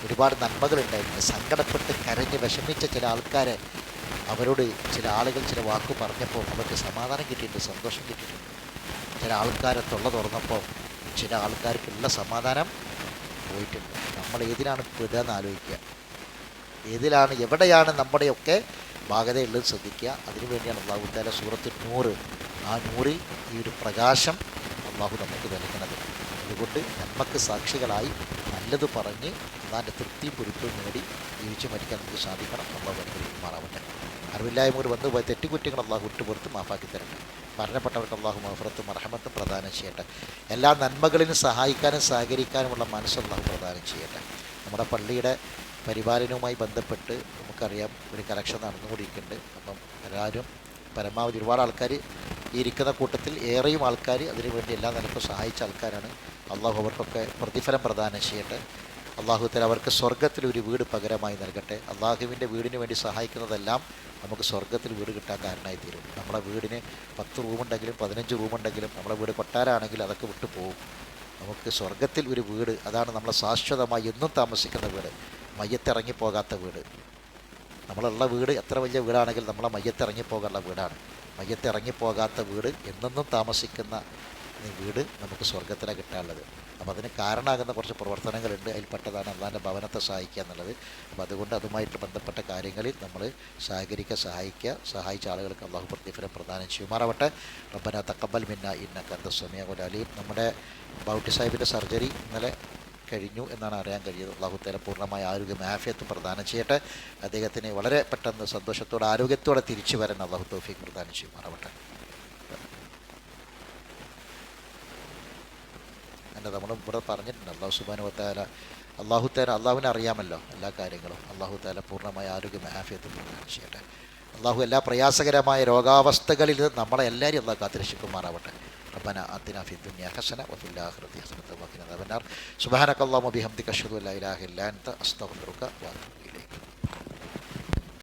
ഒരുപാട് നന്മകളുണ്ടായിട്ടുണ്ട്. സങ്കടപ്പെട്ട് കരഞ്ഞ് വിഷമിച്ച ചില ആൾക്കാരെ അവരോട് ചില ആളുകൾ ചില വാക്ക് പറഞ്ഞപ്പോൾ അവർക്ക് സമാധാനം കിട്ടിയിട്ടുണ്ട്, സന്തോഷം കിട്ടിയിട്ടുണ്ട്. ചില ആൾക്കാരെ തൊള്ള തുറന്നപ്പോൾ ചില ആൾക്കാർക്കുള്ള സമാധാനം പോയിട്ടുണ്ട്. നമ്മൾ ഏതിലാണ് പെടുക എന്ന് ആലോചിക്കുക. ഏതിലാണ്, എവിടെയാണ് നമ്മുടെയൊക്കെ ഭാഗതയുള്ളത് ശ്രദ്ധിക്കുക. അതിനുവേണ്ടിയാണ് അള്ളാഹു തആല സൂറത്ത് നൂറ്, ആ നൂറിൽ ഈ ഒരു പ്രകാശം അള്ളാഹു നമുക്ക് നൽകുന്നത്. അതുകൊണ്ട് നന്മക്ക് സാക്ഷികളായി നല്ലത് പറഞ്ഞ് അള്ളാഹിൻ്റെ തൃപ്തിയും പൊരുത്തവും നേടി ജീവിച്ച് മരിക്കാൻ നമുക്ക് സാധിക്കണം. അള്ളാഹു അനുഗ്രഹിക്കുമാറാവട്ടെ. അറിവില്ലായ്മ ഒരു വന്നു പോയ തെറ്റുകുറ്റങ്ങൾ അള്ളാഹു വിട്ടുപുറത്ത് മാഫാക്കി തരട്ടെ. മരണപ്പെട്ടവർക്ക് അള്ളാഹു മഗ്ഫിറത്തും റഹ്മത്തും പ്രദാനം ചെയ്യട്ടെ. എല്ലാ നന്മകളിലും സഹായിക്കാനും സഹകരിക്കാനുമുള്ള മനസ്സ് അള്ളാഹു പ്രദാനം ചെയ്യട്ടെ. നമ്മുടെ പള്ളിയുടെ പരിപാലനവുമായി ബന്ധപ്പെട്ട് നമുക്കറിയാം ഒരു കലക്ഷൻ നടന്നുകൊണ്ടിരിക്കുന്നുണ്ട്. അപ്പം എല്ലാവരും പരമാവധി ഒരുപാട് ആൾക്കാർ ഈ ഇരിക്കുന്ന കൂട്ടത്തിൽ ഏറെയും ആൾക്കാർ അതിനുവേണ്ടി എല്ലാ നിലക്കും സഹായിച്ച ആൾക്കാരാണ്. അള്ളാഹു അവർക്കൊക്കെ പ്രതിഫലം പ്രദാനം ചെയ്യട്ടെ. അള്ളാഹു തആല അവർക്ക് സ്വർഗ്ഗത്തിൽ ഒരു വീട് പകരമായി നൽകട്ടെ. അള്ളാഹുവിൻ്റെ വീടിന് വേണ്ടി സഹായിക്കുന്നതെല്ലാം നമുക്ക് സ്വർഗ്ഗത്തിൽ വീട് കിട്ടാൻ കാരണമായി തീരും. നമ്മുടെ വീടിന് 10 റൂമുണ്ടെങ്കിലും 15 റൂമുണ്ടെങ്കിലും നമ്മുടെ വീട് കൊട്ടാരാണെങ്കിൽ അതൊക്കെ വിട്ടു പോകും. നമുക്ക് സ്വർഗ്ഗത്തിൽ ഒരു വീട്, അതാണ് നമ്മൾ ശാശ്വതമായി എന്നും താമസിക്കുന്ന വീട്, മയ്യത്തിറങ്ങിപ്പോകാത്ത വീട്. നമ്മളുള്ള വീട് എത്ര വലിയ വീടാണെങ്കിൽ നമ്മളെ മയ്യത്തിറങ്ങിപ്പോകാനുള്ള വീടാണ്. മയ്യത്തിറങ്ങിപ്പോകാത്ത വീട്, എന്നെന്നും താമസിക്കുന്ന വീട് നമുക്ക് സ്വർഗ്ഗത്തിലാണ് കിട്ടാനുള്ളത്. അപ്പോൾ അതിന് കാരണമാകുന്ന കുറച്ച് പ്രവർത്തനങ്ങളുണ്ട്. അതിൽപ്പെട്ടതാണ് അള്ളാഹിൻ്റെ ഭവനത്തെ സഹായിക്കുക എന്നുള്ളത്. അപ്പോൾ അതുകൊണ്ട് അതുമായിട്ട് ബന്ധപ്പെട്ട കാര്യങ്ങളിൽ നമ്മൾ സഹായിക്കുക. സഹായിച്ച ആളുകൾക്ക് അള്ളാഹു പ്രതിഫലം പ്രദാനം ചെയ്യുമാറാവട്ടെ. റബ്ബനാ തഖബ്ബൽ മിന്നാ ഇന്നക അൻത സമീഉൽ അലീം. നമ്മുടെ ബൗട്ടി സാഹിബിൻ്റെ സർജറി ഇന്നലെ കഴിഞ്ഞു എന്നാണ് അറിയാൻ കഴിയുന്നത്. അള്ളാഹു തആല പൂർണ്ണമായ ആരോഗ്യം ആഫിയത്തും പ്രദാനം ചെയ്യട്ടെ. അദ്ദേഹത്തിന് വളരെ പെട്ടെന്ന് സന്തോഷത്തോടെ ആരോഗ്യത്തോടെ തിരിച്ചു വരാൻ അള്ളാഹു തൗഫീഖ് പ്രദാനം ചെയ്യുമാറാവട്ടെ. നമ്മൾ ഇവിടെ പറഞ്ഞിട്ടുണ്ട്, അള്ളാഹു സുബ്ഹാനഹു വ തആല അള്ളാഹുവിനെ അറിയാമല്ലോ എല്ലാ കാര്യങ്ങളും. അള്ളാഹു തആല പൂർണ്ണമായ ആരോഗ്യം ആഫിയത്തും പ്രദാനം ചെയ്യട്ടെ. അള്ളാഹു എല്ലാ പ്രയാസകരമായ രോഗാവസ്ഥകളിൽ നമ്മളെ എല്ലാവരും അള്ളാഹു കാത്തിരക്ഷിക്കുമാറാവട്ടെ. ربنا آتنا في الدنيا حسنة وفي الآخرة حسنة وقنا عذاب النار. سبحانك اللهم وبحمدك أشهد أن لا إله إلا أنت أستغفرك وأتوب إليك.